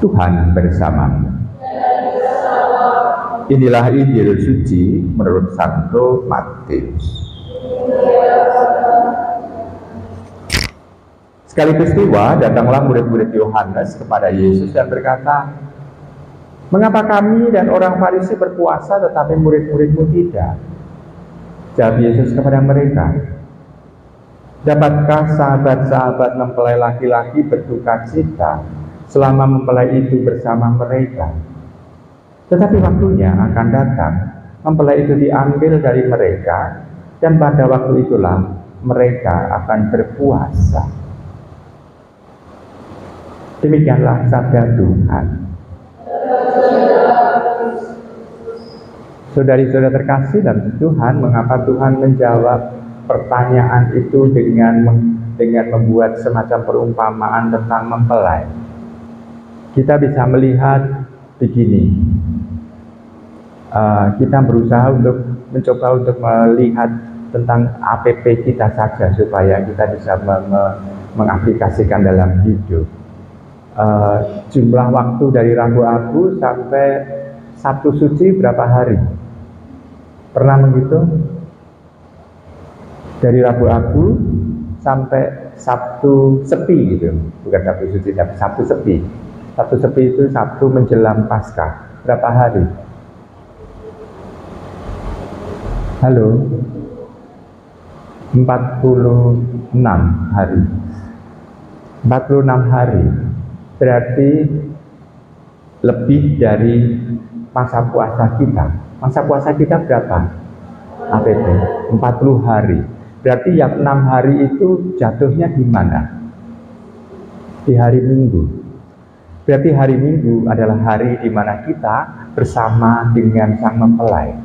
Tuhan bersamamu. Inilah Injil suci menurut Santo Matius. Sekali peristiwa, datanglah murid-murid Yohanes kepada Yesus dan berkata, "Mengapa kami dan orang Farisi berpuasa tetapi murid-muridmu tidak?" Jawab Yesus kepada mereka, "Dapatkah sahabat-sahabat mempelai laki-laki berduka cita selama mempelai itu bersama mereka? Tetapi waktunya akan datang, mempelai itu diambil dari mereka, dan pada waktu itulah mereka akan berpuasa." Demikianlah sabda Tuhan. Saudari-saudara terkasih dalam Tuhan, mengapa Tuhan menjawab pertanyaan itu dengan membuat semacam perumpamaan tentang mempelai? Kita bisa melihat begini, kita mencoba untuk melihat tentang APP kita saja supaya kita bisa mengaplikasikan dalam hidup. Jumlah waktu dari Rabu Abu sampai Sabtu Suci berapa hari? Pernah menghitung? Dari Rabu Abu sampai Sabtu Sepi gitu, bukan Sabtu Suci, tapi Sabtu Sepi. Sabtu Sepi itu Sabtu menjelang Paskah. Berapa hari? Halo? 46 hari. 46 hari. Berarti lebih dari masa puasa kita. Masa puasa kita berapa? APP 40 hari. Berarti yang 6 hari itu jatuhnya di mana? Di hari Minggu. Berarti hari Minggu adalah hari di mana kita bersama dengan sang mempelai.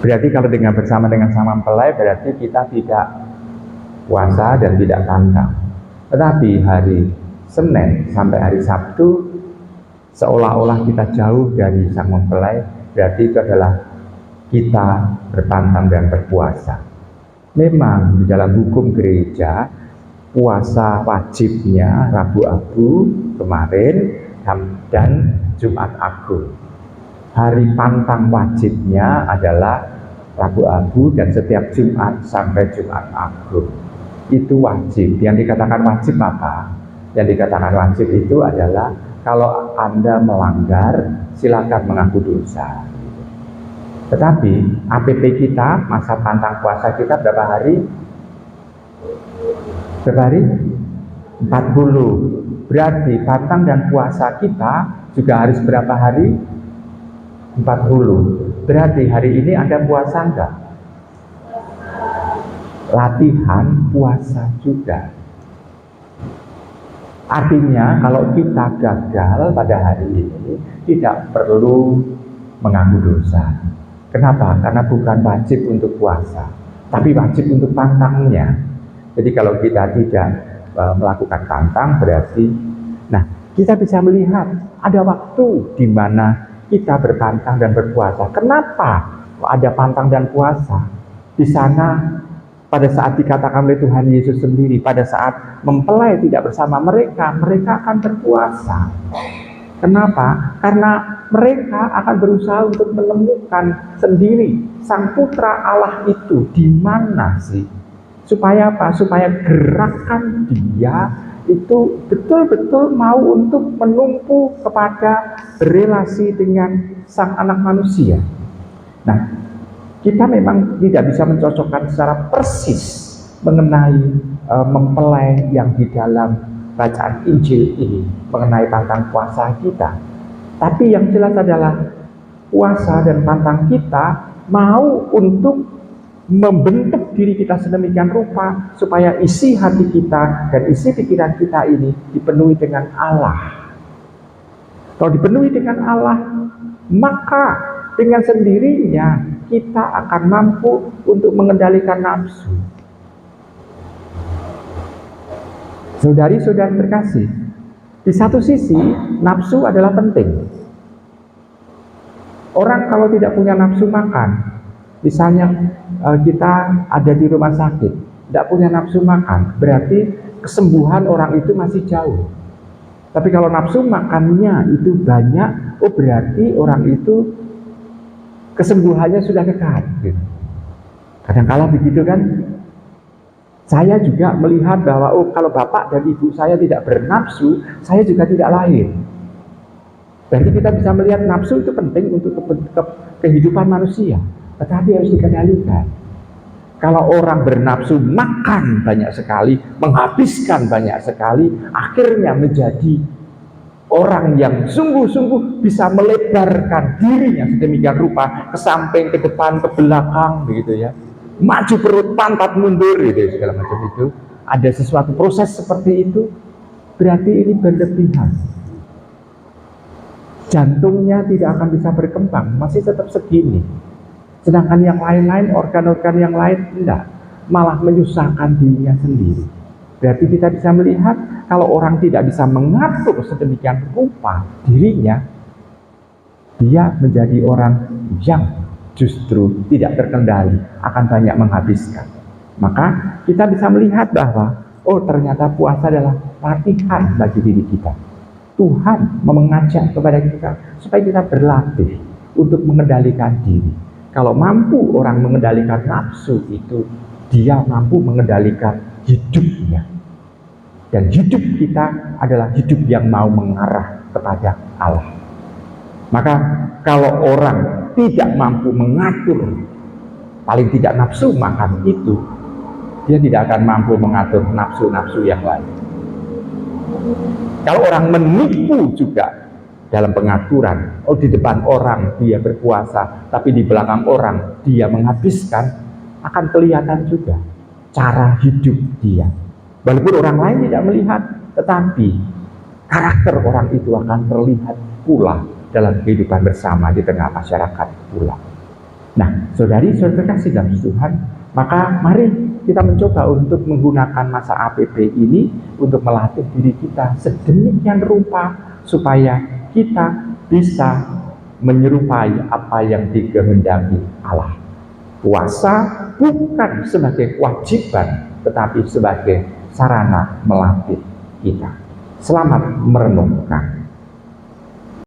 Berarti kalau bersama dengan sang mempelai, berarti kita tidak puasa dan tidak pantang. Tetapi hari Senin sampai hari Sabtu seolah-olah kita jauh dari sang mempelai, berarti itu adalah kita berpantang dan berpuasa. Memang di dalam hukum gereja, puasa wajibnya Rabu Abu kemarin dan Jumat Agung. Hari pantang wajibnya adalah Rabu Abu dan setiap Jumat sampai Jumat Agung. Itu wajib. Yang dikatakan wajib apa? Yang dikatakan wajib itu adalah kalau Anda melanggar, silakan mengaku dosa. Tetapi APP kita, masa pantang puasa kita berapa hari? Berapa hari? 40. Berarti pantang dan puasa kita juga harus berapa hari? 40. Berarti hari ini Anda puasa enggak? Latihan puasa juga. Artinya kalau kita gagal pada hari ini tidak perlu mengaku dosa. Kenapa? Karena bukan wajib untuk puasa, tapi wajib untuk pantangnya. Jadi kalau kita tidak melakukan pantang berarti, kita bisa melihat ada waktu di mana kita berpantang dan berpuasa. Kenapa ada pantang dan puasa? Di sana pada saat dikatakan oleh Tuhan Yesus sendiri, pada saat mempelai tidak bersama mereka, mereka akan berpuasa. Kenapa? Karena mereka akan berusaha untuk menemukan sendiri Sang Putra Allah itu di mana sih? Supaya apa? Supaya gerakan dia itu betul-betul mau untuk menumpu kepada relasi dengan Sang Anak Manusia. Kita memang tidak bisa mencocokkan secara persis mengenai mempelai yang di dalam bacaan Injil ini, mengenai pantang puasa kita. Tapi yang jelas adalah puasa dan pantang kita mau untuk membentuk diri kita sedemikian rupa supaya isi hati kita dan isi pikiran kita ini dipenuhi dengan Allah. Kalau dipenuhi dengan Allah, maka dengan sendirinya kita akan mampu untuk mengendalikan nafsu. Saudari-saudari terkasih, di satu sisi nafsu adalah penting. Orang kalau tidak punya nafsu makan, misalnya kita ada di rumah sakit, tidak punya nafsu makan, berarti kesembuhan orang itu masih jauh. Tapi kalau nafsu makannya itu banyak, oh berarti orang itu kesembuhannya sudah dekat. Gitu. Kadang-kala begitu kan. Saya juga melihat bahwa oh kalau bapak dan ibu saya tidak bernafsu, saya juga tidak lahir. Berarti kita bisa melihat nafsu itu penting untuk kehidupan manusia, tetapi harus dikendalikan. Kalau orang bernafsu makan banyak sekali, menghabiskan banyak sekali, akhirnya menjadi orang yang sungguh-sungguh bisa melebarkan dirinya sedemikian rupa ke samping, ke depan, ke belakang, begitu ya. Maju perut, pantat mundur, gitu segala macam itu. Ada sesuatu proses seperti itu, berarti ini berlebihan. Jantungnya tidak akan bisa berkembang, masih tetap segini. Sedangkan yang lain-lain, organ-organ yang lain tidak, malah menyusahkan dirinya sendiri. Berarti kita bisa melihat kalau orang tidak bisa mengatur sedemikian rupa dirinya, dia menjadi orang yang justru tidak terkendali, akan banyak menghabiskan. Maka kita bisa melihat bahwa oh ternyata puasa adalah latihan bagi diri kita. Tuhan mengajak kepada kita supaya kita berlatih untuk mengendalikan diri. Kalau mampu orang mengendalikan nafsu itu, dia mampu mengendalikan hidupnya. Dan hidup kita adalah hidup yang mau mengarah kepada Allah. Maka kalau orang tidak mampu mengatur, paling tidak nafsu makan itu, dia tidak akan mampu mengatur nafsu-nafsu yang lain. Kalau orang menipu juga dalam pengaturan, oh di depan orang dia berpuasa, tapi di belakang orang dia menghabiskan, akan kelihatan juga cara hidup dia. Walaupun orang lain tidak melihat, tetapi karakter orang itu akan terlihat pula dalam kehidupan bersama di tengah masyarakat pula. Nah, saudari-saudari kasih dalam Tuhan, maka mari kita mencoba untuk menggunakan masa APP ini untuk melatih diri kita sedemikian rupa supaya kita bisa menyerupai apa yang dikehendaki Allah. Puasa bukan sebagai kewajiban, tetapi sebagai sarana melatih kita. Selamat merenungkan.